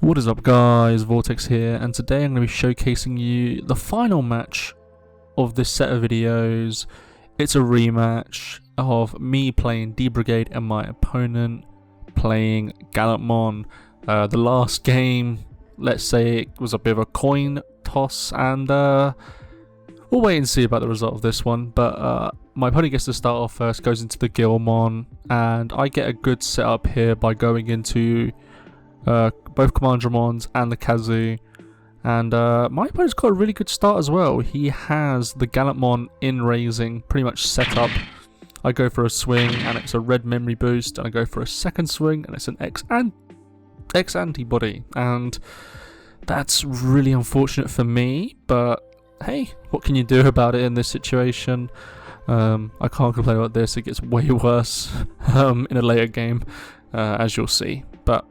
What is up guys, Vortex here, and today I'm going to be showcasing you the final match of this set of videos. It's a rematch of me playing D Brigade and my opponent playing Gallantmon. The last game, let's say it was a bit of a coin toss, and we'll wait and see about the result of this one, but my opponent gets to start off first, goes into the Guilmon, and I get a good setup here by going into both Commandramons and the Kazu, and my opponent's got a really good start as well. He has the Gallantmon in raising pretty much set up. I go for a swing and it's a red memory boost, and I go for a second swing and it's an X antibody, and that's really unfortunate for me, but hey, what can you do about it in this situation? I can't complain about this. It gets way worse in a later game, as you'll see, but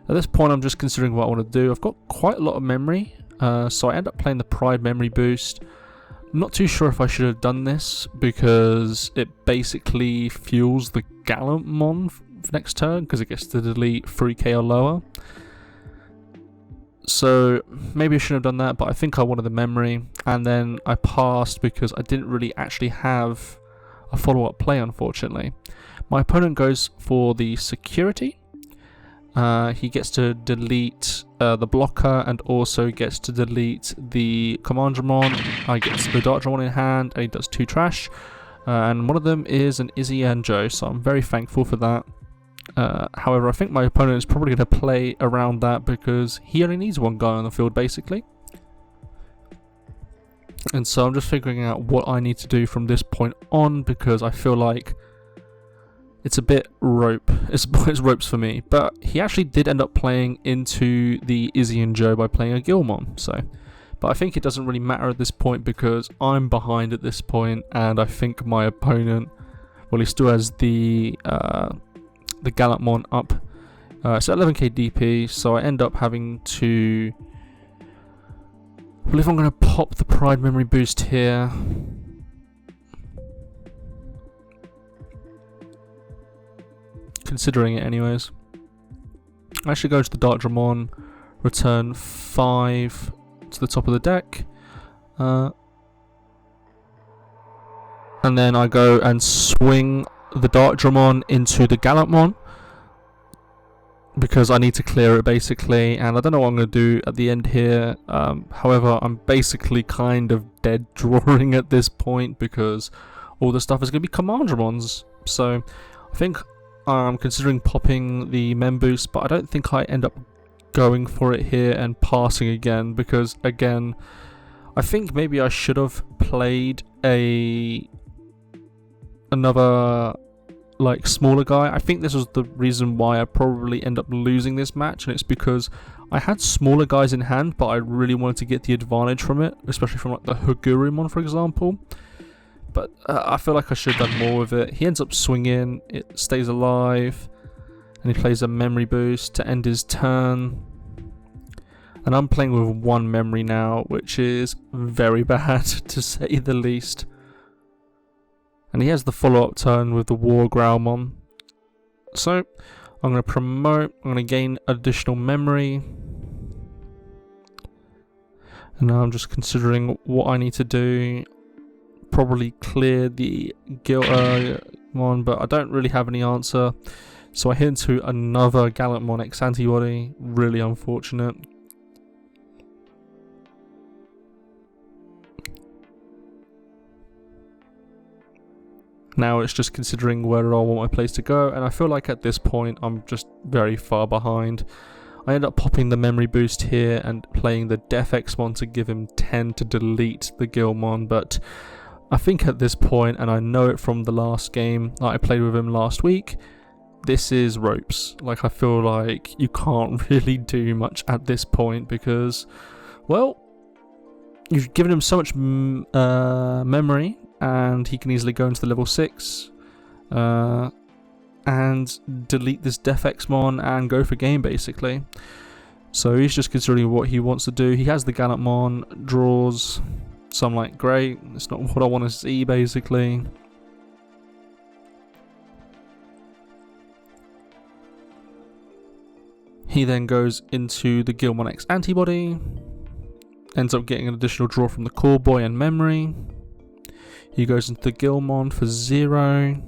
at this point I'm just considering what I want to do. I've got quite a lot of memory, so I end up playing the Pride memory boost. I'm not too sure if I should have done this because it basically fuels the Gallantmon for next turn because it gets to delete 3k or lower. So maybe I shouldn't have done that, but I think I wanted the memory, and then I passed because I didn't really actually have a follow-up play, unfortunately. My opponent goes for the security. He gets to delete the blocker and also gets to delete the Commandramon. I get the Dartramon in hand, and he does 2 trash. And one of them is an Izzy and Joe, so I'm very thankful for that. However, I think my opponent is probably going to play around that because he only needs one guy on the field, basically. And so I'm just figuring out what I need to do from this point on, because I feel like it's a bit rope. It's ropes for me. But he actually did end up playing into the Izzy and Joe by playing a Guilmon. But I think it doesn't really matter at this point because I'm behind at this point, and I think my opponent, well, he still has the Gallantmon up. It's at 11k DP, so I end up having to. Well, if I'm going to pop the Pride memory boost here. Considering it anyways. I actually go to the Dartramon, return 5 to the top of the deck, and then I go and swing the Dartramon into the Gallantmon because I need to clear it basically, and I don't know what I'm going to do at the end here. However, I'm basically kind of dead drawing at this point because all the stuff is going to be Commandramons, so I think I'm considering popping the Mem boost, but I don't think I end up going for it here and passing again because, again, I think maybe I should have played another like smaller guy. I think this was the reason why I probably end up losing this match, and it's because I had smaller guys in hand, but I really wanted to get the advantage from it, especially from like the Hagurumon, for example. But I feel like I should have done more with it. He ends up swinging, it stays alive, and he plays a memory boost to end his turn. And I'm playing with 1 memory now, which is very bad, to say the least. And he has the follow-up turn with the War Growlmon. So, I'm going to promote, I'm going to gain additional memory. And now I'm just considering what I need to do. Probably clear the Guilmon, but I don't really have any answer. So I hit into another Gallantmon X antibody. Really unfortunate. Now it's just considering where I want my place to go, and I feel like at this point I'm just very far behind. I end up popping the memory boost here and playing the Defexmon to give him 10 to delete the Guilmon, but I think at this point, and I know it from the last game that I played with him last week, this is ropes. Like, I feel like you can't really do much at this point because, well, you've given him so much memory, and he can easily go into the level 6 and delete this Defexmon and go for game, basically. So he's just considering what he wants to do. He has the Gallantmon, draws. So I'm like, great, it's not what I want to see, basically. He then goes into the Guilmon X antibody, ends up getting an additional draw from the Core Boy and memory. He goes into the Guilmon for 0.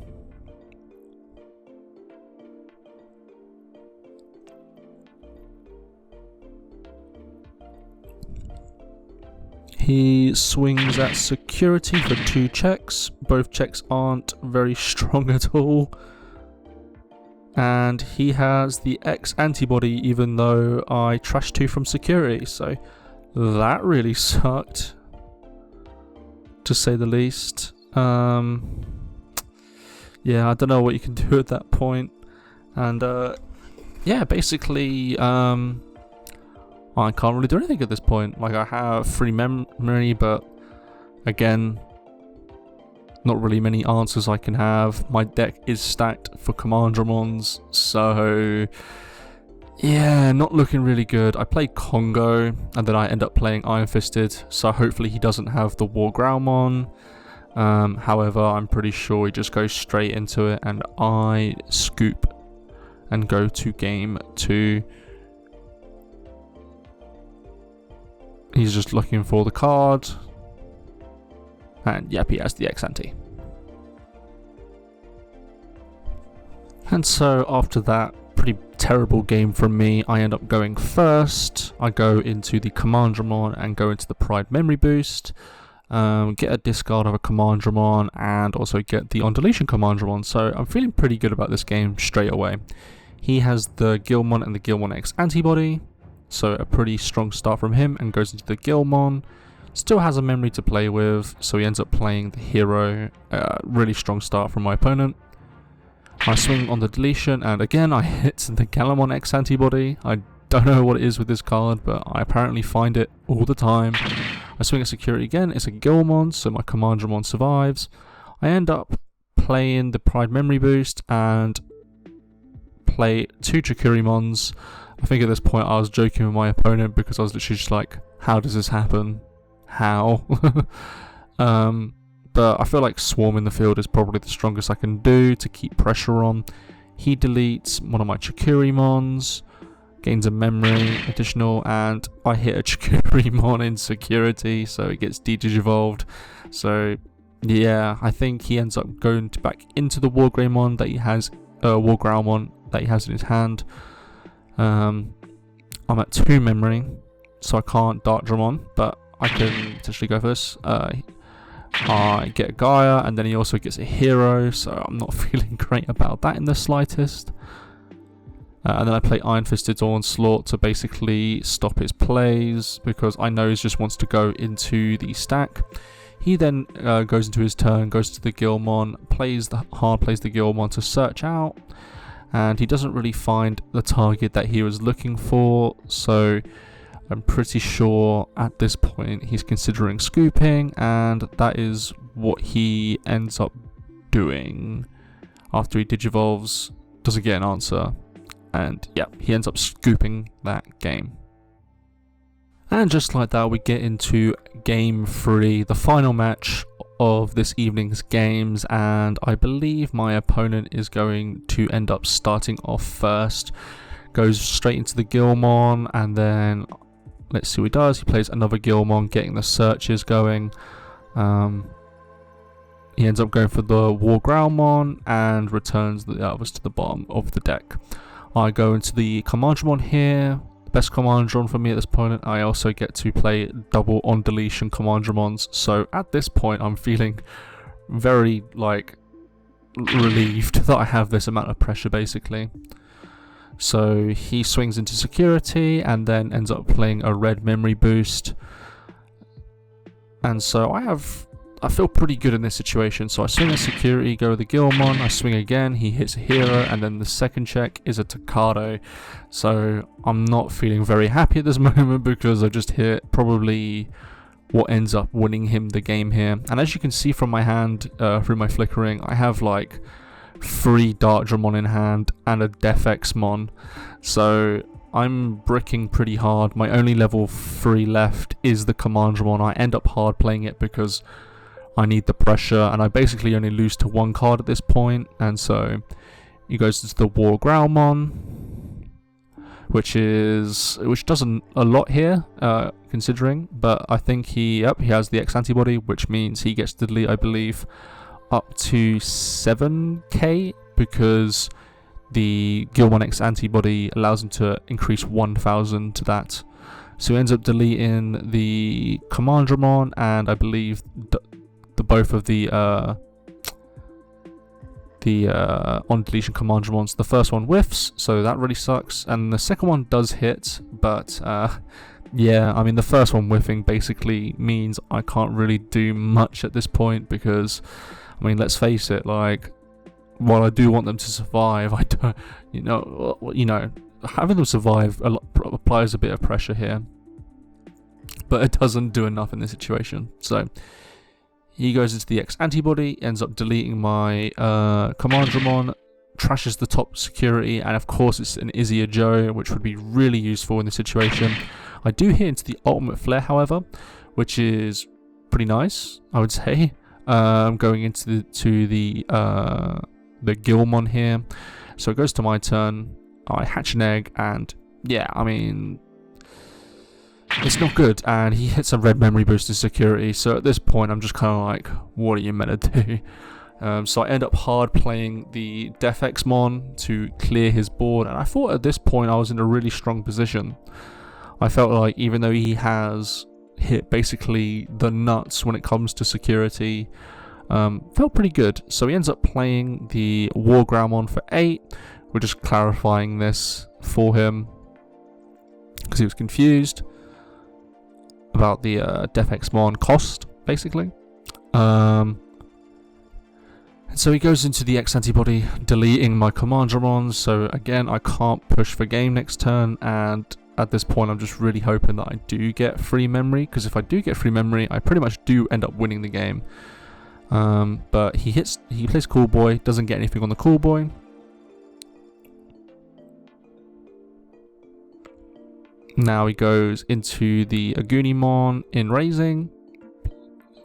He swings at security for 2 checks. Both checks aren't very strong at all. And he has the X antibody even though I trashed 2 from security. So that really sucked, to say the least. Yeah, I don't know what you can do at that point. And yeah, basically I can't really do anything at this point. Like, I have free memory, but again, not really many answers I can have. My deck is stacked for Commandramons, so yeah, not looking really good. I play Congo, and then I end up playing Iron Fisted, so hopefully he doesn't have the War Growlmon. However, I'm pretty sure he just goes straight into it, and I scoop and go to game 2. He's just looking for the card. And yep, he has the X-Ante. And so after that pretty terrible game from me, I end up going first. I go into the Commandramon and go into the Pride Memory Boost. Get a discard of a Commandramon and also get the On-Deletion Commandramon. So I'm feeling pretty good about this game straight away. He has the Guilmon and the Guilmon X antibody. So a pretty strong start from him, and goes into the Guilmon. Still has a memory to play with, so he ends up playing the hero. Really strong start from my opponent. I swing on the deletion, and again I hit the Galamon X antibody. I don't know what it is with this card, but I apparently find it all the time. I swing at security again. It's a Guilmon, so my Commandramon survives. I end up playing the Pride Memory Boost and play 2 Chikurimons. I think at this point I was joking with my opponent because I was literally just like, how does this happen? How? But I feel like Swarm in the field is probably the strongest I can do to keep pressure on. He deletes one of my Chikurimons, gains a memory additional, and I hit a Chikurimon in security, so it gets de-digivolved. So yeah, I think he ends up going back into the War Growlmon that he has, War Growlmon that he has in his hand. I'm at 2 memory, so I can't Dark Dramon, but I can potentially go for this. I get Gaia, and then he also gets a hero, so I'm not feeling great about that in the slightest. And then I play Iron Fisted Onslaught to basically stop his plays, because I know he just wants to go into the stack. He then goes into his turn, goes to the Guilmon, plays the Guilmon to search out. And he doesn't really find the target that he was looking for, so I'm pretty sure at this point he's considering scooping, and that is what he ends up doing. After he digivolves, doesn't get an answer, and yeah, he ends up scooping that game. And just like that, we get into game 3, the final match of this evening's games, and I believe my opponent is going to end up starting off first. Goes straight into the Guilmon, and then let's see what he does. He plays another Guilmon, getting the searches going. He ends up going for the War Growlmon and returns the others to the bottom of the deck. I go into the Commandramon here. Best Commandramon for me at this point. I also get to play double on deletion Commandramons, so at this point I'm feeling very relieved that I have this amount of pressure basically. So he swings into security and then ends up playing a red memory boost, and so I feel pretty good in this situation. So I swing at security, go with the Guilmon, I swing again, he hits a hero, and then the second check is a Tocado. So I'm not feeling very happy at this moment because I just hit probably what ends up winning him the game here. And as you can see from my hand, through my flickering, I have like 3 Dark Dramon in hand and a Death X-Mon. So I'm bricking pretty hard. My only level 3 left is the Commandramon. I end up hard playing it because I need the pressure, and I basically only lose to 1 card at this point, and so he goes into the War Growlmon, which doesn't a lot here, considering. But I think he has the X antibody, which means he gets to delete, I believe, up to 7k, because the Gilmon X antibody allows him to increase 1,000 to that. So he ends up deleting the Commandramon, and I believe both of the on deletion Commandramons. The first one whiffs, so that really sucks, and the second one does hit, but yeah, I mean, the first one whiffing basically means I can't really do much at this point, because, I mean, let's face it, like, while I do want them to survive, I don't, you know, having them survive applies a bit of pressure here, but it doesn't do enough in this situation. So he goes into the X antibody, ends up deleting my Commandramon, trashes the top security, and of course it's an Izzy Joe, which would be really useful in this situation. I do hit into the ultimate flare, however, which is pretty nice, I would say. Going into the Gilmon here, so it goes to my turn. I hatch an egg, and yeah, I mean, it's not good, and he hits a red memory boost to security, so at this point I'm just kind of like, what are you meant to do? So I end up hard playing the Defexmon to clear his board, and I thought at this point I was in a really strong position. I felt like, even though he has hit basically the nuts when it comes to security, felt pretty good. So he ends up playing the Wargroundmon for 8. We're just clarifying this for him, because he was confused about the Defexmon cost, basically. And so he goes into the X antibody, deleting my Commandramon. So again, I can't push for game next turn, and at this point I'm just really hoping that I do get free memory, because if I do get free memory, I pretty much do end up winning the game. But he plays Cool Boy, doesn't get anything on the Cool Boy. Now he goes into the Agunimon in Raising,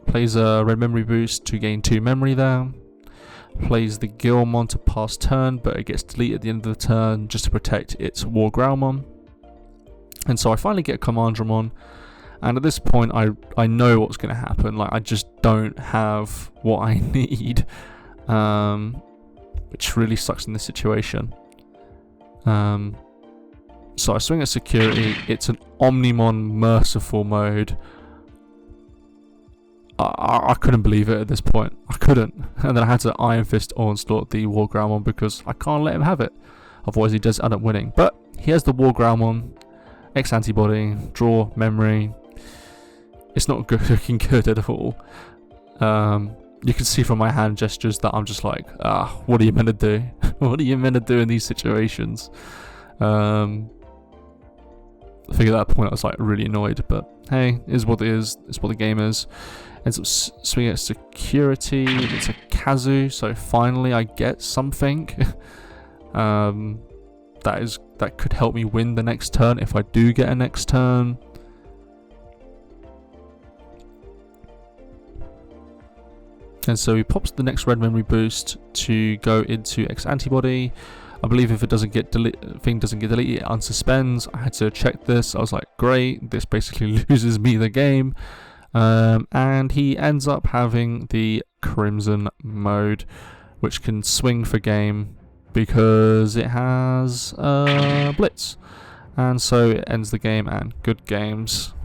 plays a red memory boost to gain 2 memory there, plays the Gilmon to pass turn, but it gets deleted at the end of the turn just to protect its Wargroundmon. And so I finally get Commandramon, and at this point I know what's going to happen. Like, I just don't have what I need, which really sucks in this situation. So I swing at security. It's an Omnimon Merciful mode. I couldn't believe it at this point. I couldn't. And then I had to Iron Fist Onslaught the Wargroundmon, because I can't let him have it. Otherwise he does end up winning. But he has the Wargroundmon, X antibody, draw, memory. It's not good, looking good at all. You can see from my hand gestures that I'm just like, what are you meant to do? What are you meant to do in these situations? I think at that point I was like really annoyed, but hey, it is what it is. It's what the game is. Ends up swinging at security. It's a Kazu, so finally I get something. That could help me win the next turn if I do get a next turn. And so he pops the next red memory boost to go into X antibody. I believe if it doesn't get thing doesn't get deleted, it unsuspends. I had to check this. I was like, great, this basically loses me the game. And he ends up having the Crimson mode, which can swing for game because it has Blitz. And so it ends the game, and good games.